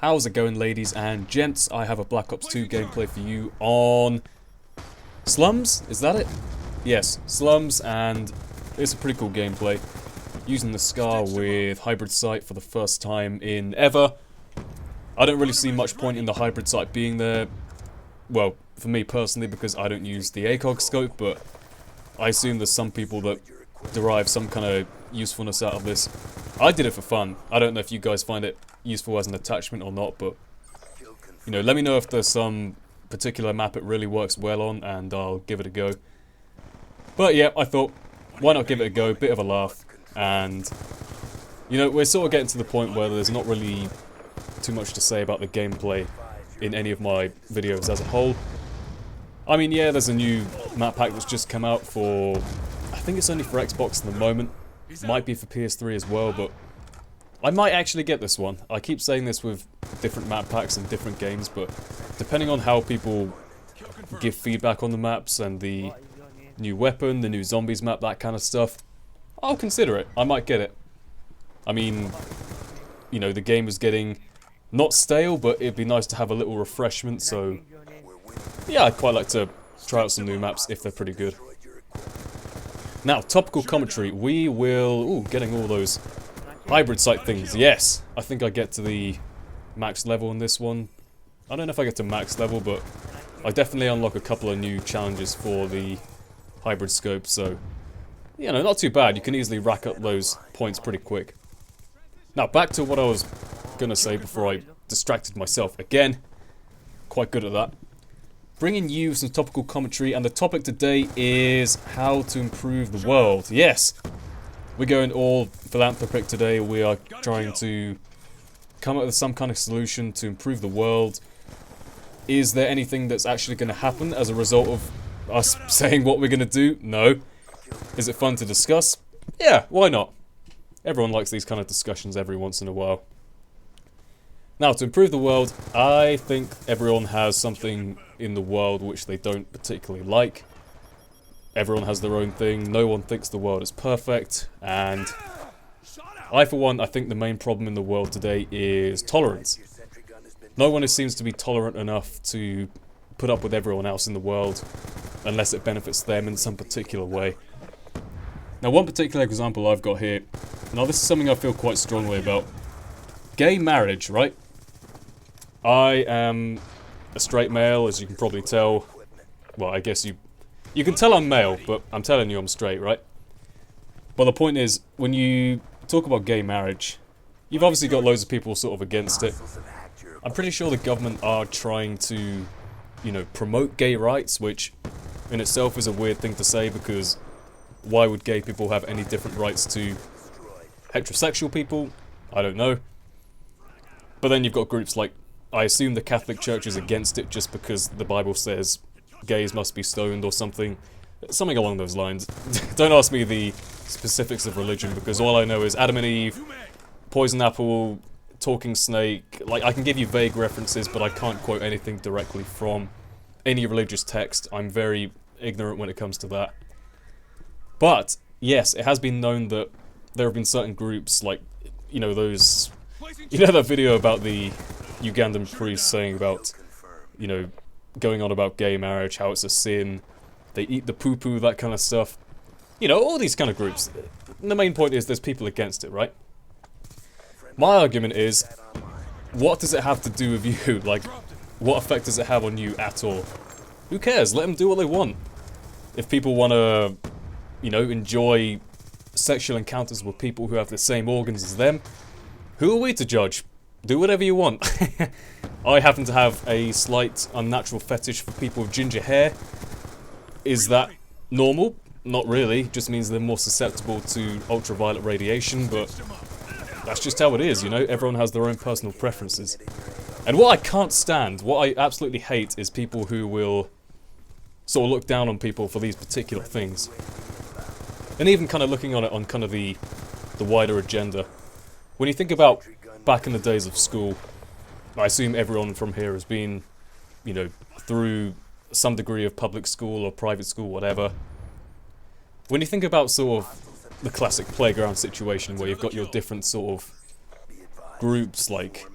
How's it going, ladies and gents? I have a Black Ops 2 gameplay for you on Slums, is that it? Yes, Slums, and it's a pretty cool gameplay. Using the SCAR with hybrid sight for the first time in ever. I don't really see much point in the hybrid sight being there. Well, for me personally, because I don't use the ACOG scope, but I assume there's some people that derive some kind of usefulness out of this. I did it for fun. I don't know if you guys find it useful as an attachment or not, but you know, let me know if there's some particular map it really works well on, and I'll give it a go. But yeah, I thought, why not give it a go? Bit of a laugh, and you know, we're sort of getting to the point where there's not really too much to say about the gameplay in any of my videos as a whole. I mean, yeah, there's a new map pack that's just come out for, I think it's only for Xbox at the moment. Might be for PS3 as well, but I might actually get this one. I keep saying this with different map packs and different games, but depending on how people give feedback on the maps and the new weapon, the new zombies map, that kind of stuff, I'll consider it. I might get it. I mean, you know, the game is getting not stale, but it'd be nice to have a little refreshment, so yeah, I'd quite like to try out some new maps if they're pretty good. Now, topical commentary. We will... Ooh, getting all those hybrid sight things. Yes! I think I get to the max level in this one. I don't know if I get to max level, but I definitely unlock a couple of new challenges for the hybrid scope, so you know, not too bad. You can easily rack up those points pretty quick. Now, back to what I was gonna say before I distracted myself again. Quite good at that. Bringing you some topical commentary, and the topic today is how to improve the world. Yes! We're going all philanthropic today. We are trying to come up with some kind of solution to improve the world. Is there anything that's actually going to happen as a result of us saying what we're going to do? No. Is it fun to discuss? Yeah, why not? Everyone likes these kind of discussions every once in a while. Now, to improve the world, I think everyone has something in the world which they don't particularly like. Everyone has their own thing, no one thinks the world is perfect, and I, for one, I think the main problem in the world today is tolerance. No one seems to be tolerant enough to put up with everyone else in the world, unless it benefits them in some particular way. Now, one particular example I've got here, now this is something I feel quite strongly about. Gay marriage, right? I am a straight male, as you can probably tell. Well, I guess you can tell I'm male, but I'm telling you I'm straight, right? Well, the point is, when you talk about gay marriage, you've obviously got loads of people sort of against it. I'm pretty sure the government are trying to, you know, promote gay rights, which in itself is a weird thing to say, because why would gay people have any different rights to heterosexual people? I don't know. But then you've got groups like, I assume the Catholic Church is against it just because the Bible says gays must be stoned or something. Something along those lines. Don't ask me the specifics of religion, because all I know is Adam and Eve, poison apple, talking snake. Like, I can give you vague references, but I can't quote anything directly from any religious text. I'm very ignorant when it comes to that. But, yes, it has been known that there have been certain groups, like, you know, those... You know that video about the Ugandan priest saying about, you know, going on about gay marriage, how it's a sin, they eat the poo-poo, that kind of stuff. You know, all these kind of groups. And the main point is there's people against it, right? My argument is, what does it have to do with you? Like, what effect does it have on you at all? Who cares? Let them do what they want. If people want to, you know, enjoy sexual encounters with people who have the same organs as them, who are we to judge? Do whatever you want. I happen to have a slight unnatural fetish for people with ginger hair. Is that normal? Not really. It just means they're more susceptible to ultraviolet radiation, but that's just how it is, you know? Everyone has their own personal preferences. And what I can't stand, what I absolutely hate, is people who will sort of look down on people for these particular things. And even kind of looking on it on kind of the wider agenda. When you think about back in the days of school, I assume everyone from here has been, you know, through some degree of public school or private school, whatever. When you think about sort of the classic playground situation where you've got your different sort of groups, like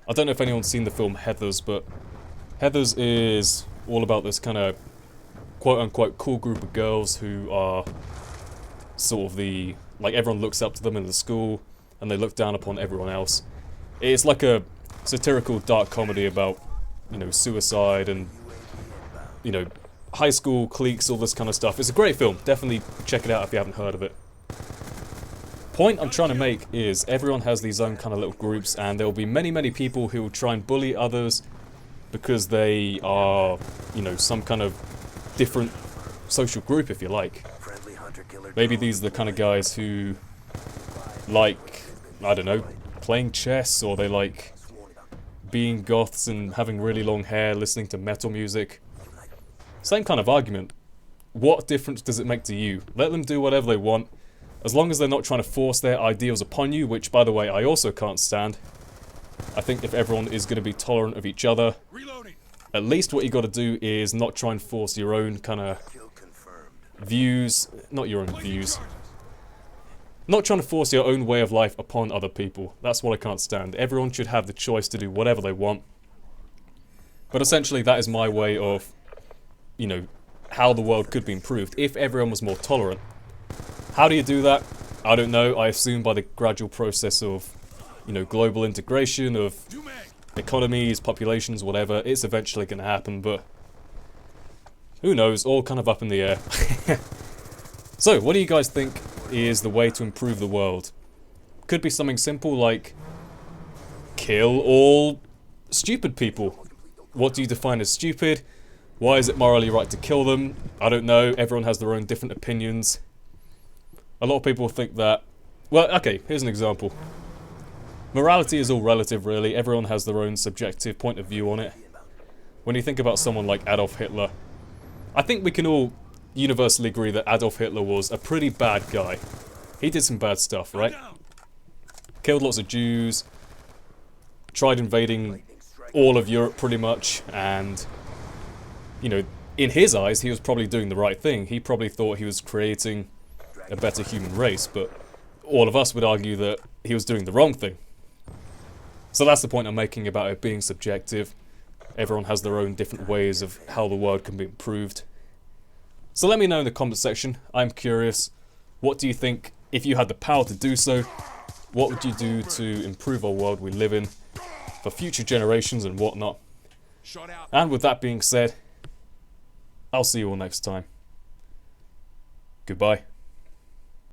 I don't know if anyone's seen the film Heathers, but Heathers is all about this kind of quote-unquote cool group of girls who are sort of the... like, everyone looks up to them in the school, and they look down upon everyone else. It's like a satirical dark comedy about, you know, suicide and, you know, high school cliques, all this kind of stuff. It's a great film. Definitely check it out if you haven't heard of it. Point I'm trying to make is everyone has these own kind of little groups, and there will be many people who will try and bully others because they are, you know, some kind of different social group, if you like. Maybe these are the kind of guys who like, I don't know, playing chess, or they like being goths and having really long hair, listening to metal music. Same kind of argument. What difference does it make to you? Let them do whatever they want, as long as they're not trying to force their ideals upon you, which, by the way, I also can't stand. I think if everyone is going to be tolerant of each other, at least what you got to do is not try and force your own kind of views, not your own views. Not trying to force your own way of life upon other people. That's what I can't stand. Everyone should have the choice to do whatever they want. But essentially, that is my way of, you know, how the world could be improved if everyone was more tolerant. How do you do that? I don't know. I assume by the gradual process of, you know, global integration of economies, populations, whatever. It's eventually going to happen, but who knows? All kind of up in the air. So, what do you guys think is the way to improve the world? Could be something simple like kill all stupid people. What do you define as stupid? Why is it morally right to kill them? I don't know. Everyone has their own different opinions. A lot of people think that... well, okay, here's an example. Morality is all relative, really. Everyone has their own subjective point of view on it. When you think about someone like Adolf Hitler, I think we can all universally agree that Adolf Hitler was a pretty bad guy. He did some bad stuff, right? Killed lots of Jews, tried invading all of Europe pretty much, and, you know, in his eyes, he was probably doing the right thing. He probably thought he was creating a better human race, but all of us would argue that he was doing the wrong thing. So that's the point I'm making about it being subjective. Everyone has their own different ways of how the world can be improved. So let me know in the comment section. I'm curious. What do you think, if you had the power to do so, what would you do to improve our world we live in for future generations and whatnot? And with that being said, I'll see you all next time. Goodbye.